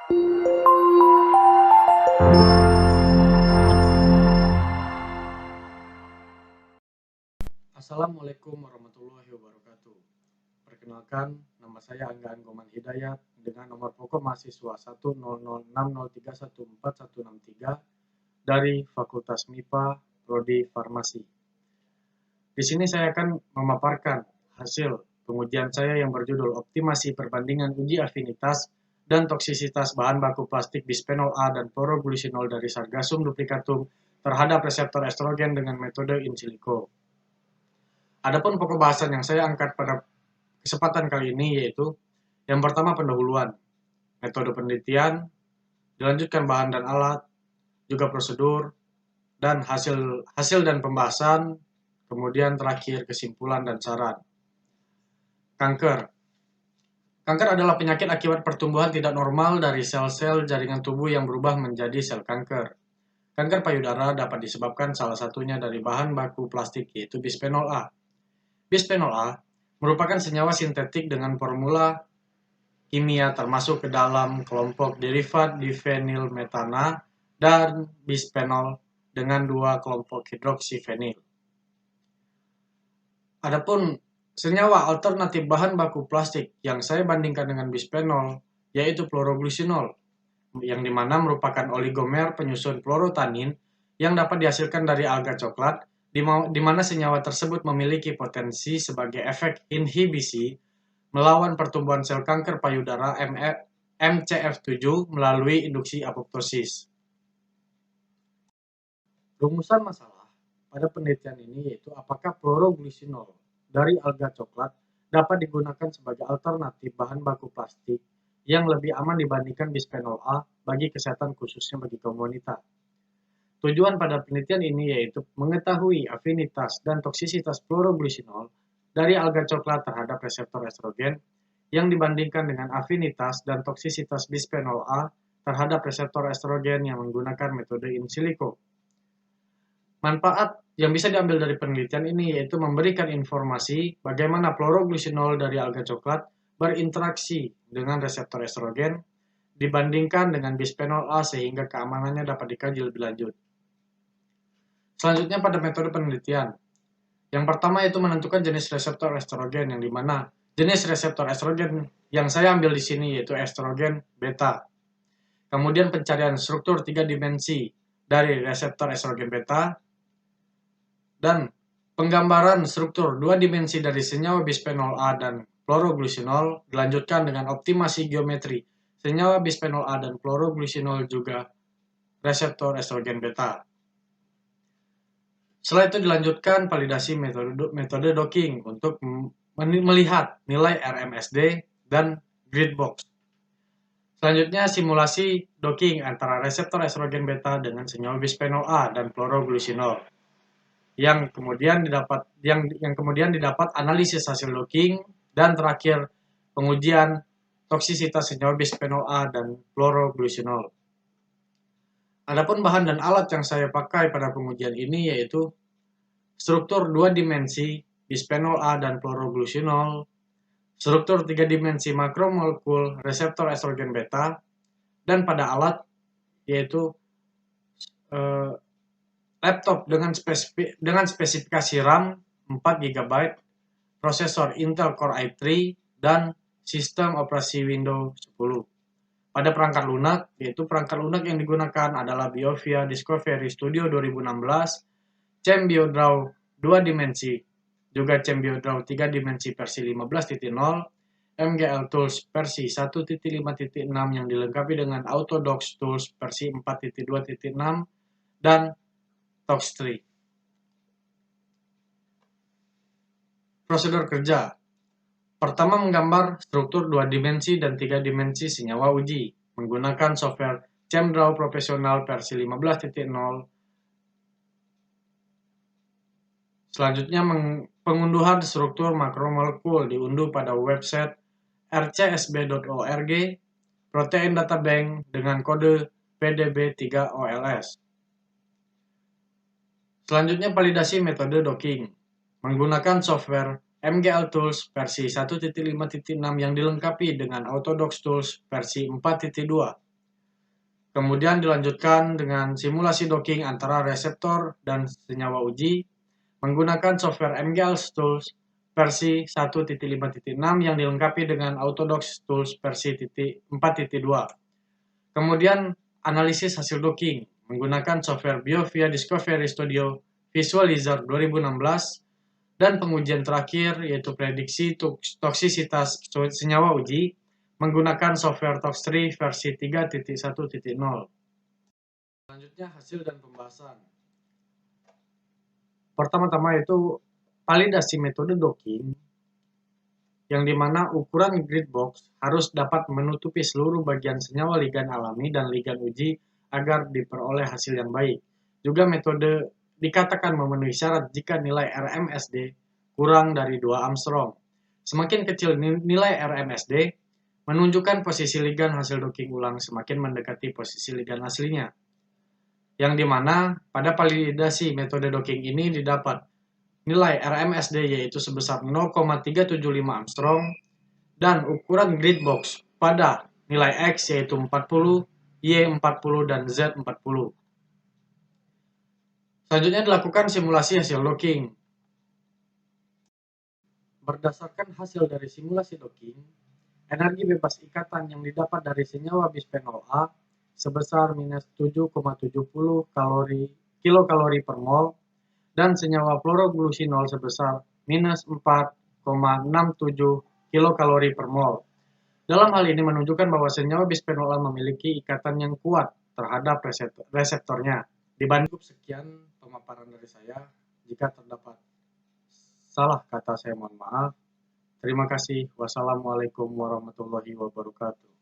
Assalamualaikum warahmatullahi wabarakatuh. Perkenalkan, nama saya Angga Anggoman Hidayat dengan nomor pokok mahasiswa 10060314163 dari Fakultas MIPA, Prodi Farmasi. Di sini saya akan memaparkan hasil pengujian saya yang berjudul Optimasi Perbandingan Uji Afinitas dan Toksisitas Bahan Baku Plastik Bisphenol A dan Chloroglycinol dari Sargassum duplicatum terhadap reseptor estrogen dengan metode in silico. Adapun pokok bahasan yang saya angkat pada kesempatan kali ini yaitu yang pertama pendahuluan, metode penelitian, dilanjutkan bahan dan alat, juga prosedur, dan hasil dan pembahasan, kemudian terakhir kesimpulan dan saran. Kanker. Kanker adalah penyakit akibat pertumbuhan tidak normal dari sel-sel jaringan tubuh yang berubah menjadi sel kanker. Kanker payudara dapat disebabkan salah satunya dari bahan baku plastik yaitu bisphenol A. Bisphenol A merupakan senyawa sintetik dengan formula kimia termasuk ke dalam kelompok derivat difenilmetana dan bisphenol dengan dua kelompok hidroksifenil. Adapun senyawa alternatif bahan baku plastik yang saya bandingkan dengan bisphenol yaitu chloroglycinol, yang dimana merupakan oligomer penyusun chlorotanin yang dapat dihasilkan dari alga coklat, di mana senyawa tersebut memiliki potensi sebagai efek inhibisi melawan pertumbuhan sel kanker payudara MCF7 melalui induksi apoptosis. Rumusan masalah pada penelitian ini yaitu apakah chloroglycinol dari alga coklat dapat digunakan sebagai alternatif bahan baku plastik yang lebih aman dibandingkan bisphenol A bagi kesehatan khususnya bagi kaum wanita. Tujuan pada penelitian ini yaitu mengetahui afinitas dan toksisitas chloroglycinol dari alga coklat terhadap reseptor estrogen yang dibandingkan dengan afinitas dan toksisitas bisphenol A terhadap reseptor estrogen yang menggunakan metode in silico. Manfaat yang bisa diambil dari penelitian ini yaitu memberikan informasi bagaimana chloroglycinol dari alga coklat berinteraksi dengan reseptor estrogen dibandingkan dengan bisphenol A sehingga keamanannya dapat dikaji lebih lanjut. Selanjutnya pada metode penelitian. Yang pertama yaitu menentukan jenis reseptor estrogen yang dimana jenis reseptor estrogen yang saya ambil di sini yaitu estrogen beta. Kemudian pencarian struktur 3 dimensi dari reseptor estrogen beta dan penggambaran struktur 2 dimensi dari senyawa bisphenol A dan chloroglycinol dilanjutkan dengan optimasi geometri senyawa bisphenol A dan chloroglycinol juga reseptor estrogen beta. Setelah itu dilanjutkan validasi metode docking untuk melihat nilai RMSD dan grid box. Selanjutnya simulasi docking antara reseptor estrogen beta dengan senyawa bisphenol A dan chloroglycinol. Yang kemudian didapat analisis hasil docking dan terakhir pengujian toksisitas senyawa bisphenol A dan chloroglycinol. Adapun bahan dan alat yang saya pakai pada pengujian ini yaitu struktur 2 dimensi bisphenol A dan chloroglycinol, struktur 3 dimensi makromolekul reseptor estrogen beta, dan pada alat yaitu laptop dengan spesifikasi RAM 4 GB, prosesor Intel Core i3, dan sistem operasi Windows 10. Pada perangkat lunak, yaitu perangkat lunak yang digunakan adalah BioVia Discovery Studio 2016, ChemBioDraw 2 dimensi, juga ChemBioDraw 3 dimensi versi 15.0, MGL Tools versi 1.5.6 yang dilengkapi dengan Autodox Tools versi 4.2.6, dan Tox3. Prosedur kerja. Pertama, menggambar struktur 2 dimensi dan 3 dimensi senyawa uji menggunakan software ChemDraw Professional versi 15.0. Selanjutnya, pengunduhan struktur makromolekul diunduh pada website rcsb.org Protein Data Bank dengan kode PDB3OLS. Selanjutnya, validasi metode docking menggunakan software MGL Tools versi 1.5.6 yang dilengkapi dengan Autodox Tools versi 4.2. Kemudian dilanjutkan dengan simulasi docking antara reseptor dan senyawa uji menggunakan software MGALS Tools versi 1.5.6 yang dilengkapi dengan Autodox Tools versi 4.2. Kemudian analisis hasil docking menggunakan software BioVia Discovery Studio Visualizer 2016 dan pengujian terakhir yaitu prediksi toksisitas senyawa uji menggunakan software Tox3 versi 3.1.0. Selanjutnya hasil dan pembahasan. Pertama-tama itu validasi metode docking yang dimana ukuran grid box harus dapat menutupi seluruh bagian senyawa ligan alami dan ligan uji agar diperoleh hasil yang baik. Juga metode dikatakan memenuhi syarat jika nilai RMSD kurang dari 2 Armstrong. Semakin kecil nilai RMSD, menunjukkan posisi ligan hasil docking ulang semakin mendekati posisi ligan aslinya. Yang dimana pada validasi metode docking ini didapat nilai RMSD yaitu sebesar 0,375 Armstrong dan ukuran grid box pada nilai X yaitu 40, Y 40 dan Z 40. Selanjutnya dilakukan simulasi hasil docking. Berdasarkan hasil dari simulasi docking, energi bebas ikatan yang didapat dari senyawa bisphenol A sebesar minus 7,70 kilokalori per mol dan senyawa fluoroglucinol sebesar minus 4,67 kilokalori per mol. Dalam hal ini menunjukkan bahwa senyawa bisphenol A memiliki ikatan yang kuat terhadap reseptornya. Dibanding sekian pemaparan dari saya, jika terdapat salah kata saya mohon maaf. Terima kasih. Wassalamualaikum warahmatullahi wabarakatuh.